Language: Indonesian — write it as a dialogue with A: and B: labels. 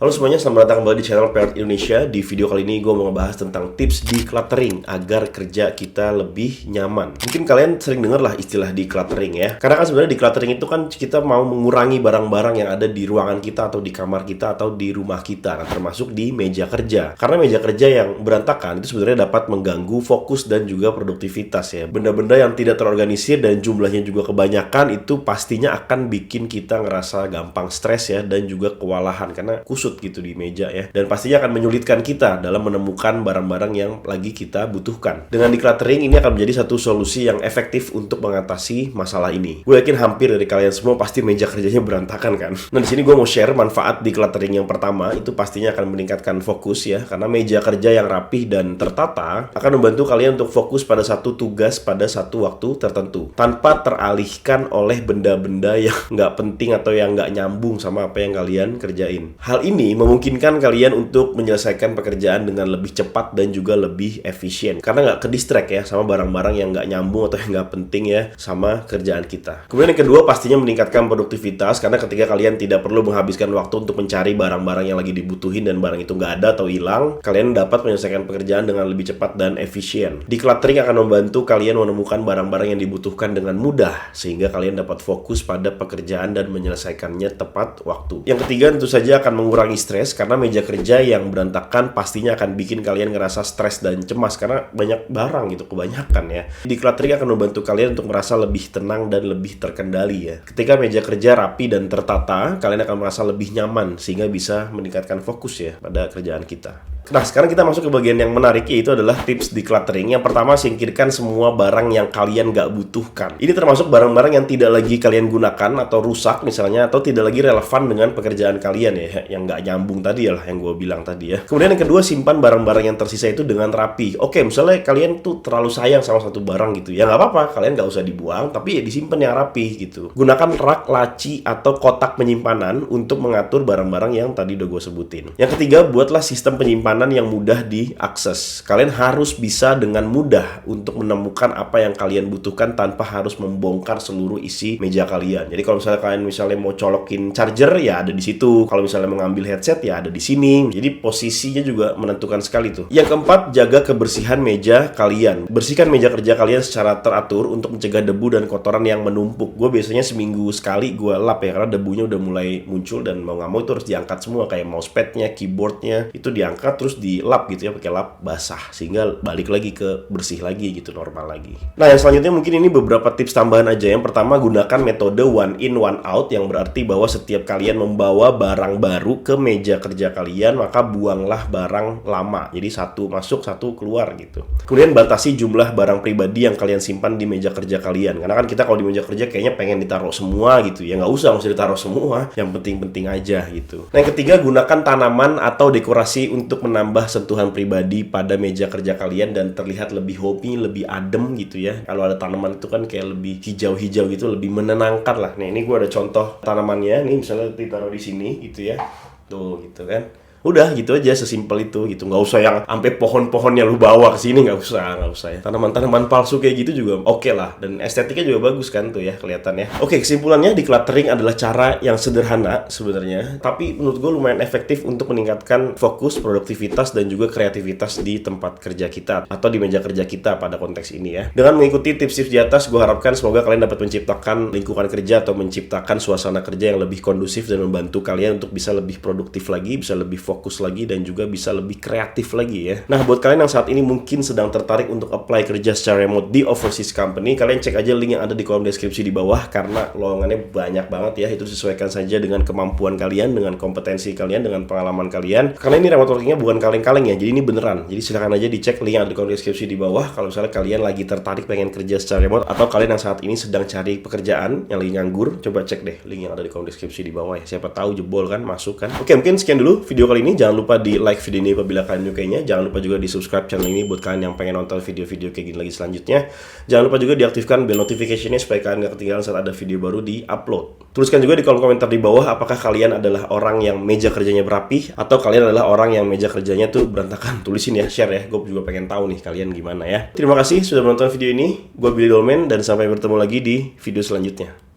A: Halo semuanya, selamat datang kembali di channel Parrot Indonesia. Di video kali ini gue mau ngebahas tentang tips decluttering agar kerja kita lebih nyaman. Mungkin kalian sering denger lah istilah decluttering ya. Karena kan sebenarnya decluttering itu kan kita mau mengurangi barang-barang yang ada di ruangan kita atau di kamar kita atau di rumah kita. Nah, termasuk di meja kerja. Karena meja kerja yang berantakan itu sebenarnya dapat mengganggu fokus dan juga produktivitas ya. Benda-benda yang tidak terorganisir dan jumlahnya juga kebanyakan itu pastinya akan bikin kita ngerasa gampang stres ya, dan juga kewalahan karena kusut gitu di meja ya, dan pastinya akan menyulitkan kita dalam menemukan barang-barang yang lagi kita butuhkan. Dengan decluttering ini akan menjadi satu solusi yang efektif untuk mengatasi masalah ini. Gue yakin hampir dari kalian semua pasti meja kerjanya berantakan kan. Nah, di sini gue mau share manfaat decluttering yang pertama, itu pastinya akan meningkatkan fokus ya, karena meja kerja yang rapih dan tertata akan membantu kalian untuk fokus pada satu tugas pada satu waktu tertentu tanpa teralihkan oleh benda-benda yang nggak penting atau yang nggak nyambung sama apa yang kalian kerjain. Hal ini memungkinkan kalian untuk menyelesaikan pekerjaan dengan lebih cepat dan juga lebih efisien karena nggak ke-distract ya sama barang-barang yang nggak nyambung atau yang nggak penting ya sama kerjaan kita. Kemudian yang kedua pastinya meningkatkan produktivitas, karena ketika kalian tidak perlu menghabiskan waktu untuk mencari barang-barang yang lagi dibutuhin dan barang itu nggak ada atau hilang, kalian dapat menyelesaikan pekerjaan dengan lebih cepat dan efisien. Decluttering akan membantu kalian menemukan barang-barang yang dibutuhkan dengan mudah sehingga kalian dapat fokus pada pekerjaan dan menyelesaikannya tepat waktu. Yang ketiga tentu saja akan mengurangi stres, karena meja kerja yang berantakan pastinya akan bikin kalian ngerasa stres dan cemas karena banyak barang gitu, kebanyakan ya. Decluttering akan membantu kalian untuk merasa lebih tenang dan lebih terkendali ya. Ketika meja kerja rapi dan tertata, kalian akan merasa lebih nyaman sehingga bisa meningkatkan fokus ya pada kerjaan kita. Nah, sekarang kita masuk ke bagian yang menarik, yaitu adalah tips decluttering. Yang pertama, singkirkan semua barang yang kalian nggak butuhkan. Ini termasuk barang-barang yang tidak lagi kalian gunakan atau rusak misalnya, atau tidak lagi relevan dengan pekerjaan kalian ya, yang nggak nyambung tadi ya lah yang gue bilang tadi ya. Kemudian yang kedua, simpan barang-barang yang tersisa itu dengan rapi. Oke, misalnya kalian tuh terlalu sayang sama satu barang gitu, ya nggak apa-apa, kalian nggak usah dibuang, tapi ya disimpan yang rapi gitu. Gunakan rak, laci, atau kotak penyimpanan untuk mengatur barang-barang yang tadi udah gue sebutin. Yang ketiga, buatlah sistem penyimpanan yang mudah diakses. Kalian harus bisa dengan mudah untuk menemukan apa yang kalian butuhkan tanpa harus membongkar seluruh isi meja kalian. Jadi kalau misalnya kalian mau colokin charger ya ada di situ. Kalau misalnya mengambil headset ya ada di sini. Jadi posisinya juga menentukan sekali tuh. Yang keempat, jaga kebersihan meja kalian. Bersihkan meja kerja kalian secara teratur untuk mencegah debu dan kotoran yang menumpuk. Gue biasanya seminggu sekali gue lap ya, karena debunya udah mulai muncul dan mau nggak mau itu harus diangkat semua, kayak mousepadnya, keyboardnya itu diangkat terus dilap gitu ya, pakai lap basah sehingga balik lagi ke bersih lagi gitu, normal lagi. Nah, yang selanjutnya mungkin ini beberapa tips tambahan aja. Yang pertama, gunakan metode one in one out, yang berarti bahwa setiap kalian membawa barang baru ke meja kerja kalian, maka buanglah barang lama. Jadi satu masuk, satu keluar gitu. Kemudian batasi jumlah barang pribadi yang kalian simpan di meja kerja kalian. Karena kan kita kalau di meja kerja kayaknya pengen ditaruh semua gitu. Ya nggak usah ditaruh semua, yang penting-penting aja gitu. Nah, yang ketiga, gunakan tanaman atau dekorasi untuk menambah sentuhan pribadi pada meja kerja kalian dan terlihat lebih homey, lebih adem gitu ya. Kalau ada tanaman itu kan kayak lebih hijau-hijau gitu, lebih menenangkan lah. Nah, ini gue ada contoh tanamannya. Nih misalnya ditaruh di sini gitu ya. Tuh gitu kan. Udah gitu aja, sesimpel itu gitu. Nggak usah yang sampai pohon-pohonnya lu bawa ke sini, nggak usah ya. Tanaman-tanaman palsu kayak gitu juga oke lah, dan estetiknya juga bagus kan tuh ya kelihatannya. Oke, kesimpulannya decluttering adalah cara yang sederhana sebenarnya, tapi menurut gue lumayan efektif untuk meningkatkan fokus, produktivitas dan juga kreativitas di tempat kerja kita atau di meja kerja kita pada konteks ini ya. Dengan mengikuti tips-tips di atas, gue harapkan semoga kalian dapat menciptakan lingkungan kerja atau menciptakan suasana kerja yang lebih kondusif dan membantu kalian untuk bisa lebih produktif lagi, bisa lebih fokus lagi, dan juga bisa lebih kreatif lagi ya. Nah, buat kalian yang saat ini mungkin sedang tertarik untuk apply kerja secara remote di overseas company, kalian cek aja link yang ada di kolom deskripsi di bawah, karena lowongannya banyak banget ya. Itu disesuaikan saja dengan kemampuan kalian, dengan kompetensi kalian, dengan pengalaman kalian. Karena ini remote workingnya bukan kaleng-kaleng ya, jadi ini beneran. Jadi silakan aja dicek link yang ada di kolom deskripsi di bawah kalau misalnya kalian lagi tertarik pengen kerja secara remote, atau kalian yang saat ini sedang cari pekerjaan, yang lagi nganggur, coba cek deh link yang ada di kolom deskripsi di bawah ya. Siapa tahu jebol kan, masuk kan. Oke, mungkin sekian dulu video kali ini. Jangan lupa di like video ini apabila kalian menyukainya. Jangan lupa juga di subscribe channel ini buat kalian yang pengen nonton video-video kayak gini lagi selanjutnya. Jangan lupa juga diaktifkan bell notification-nya supaya kalian gak ketinggalan saat ada video baru di upload. Tuliskan juga di kolom komentar di bawah apakah kalian adalah orang yang meja kerjanya berapih atau kalian adalah orang yang meja kerjanya tuh berantakan. Tulisin ya, share ya. Gue juga pengen tahu nih kalian gimana ya. Terima kasih sudah menonton video ini. Gue Billy Dolmen dan sampai bertemu lagi di video selanjutnya.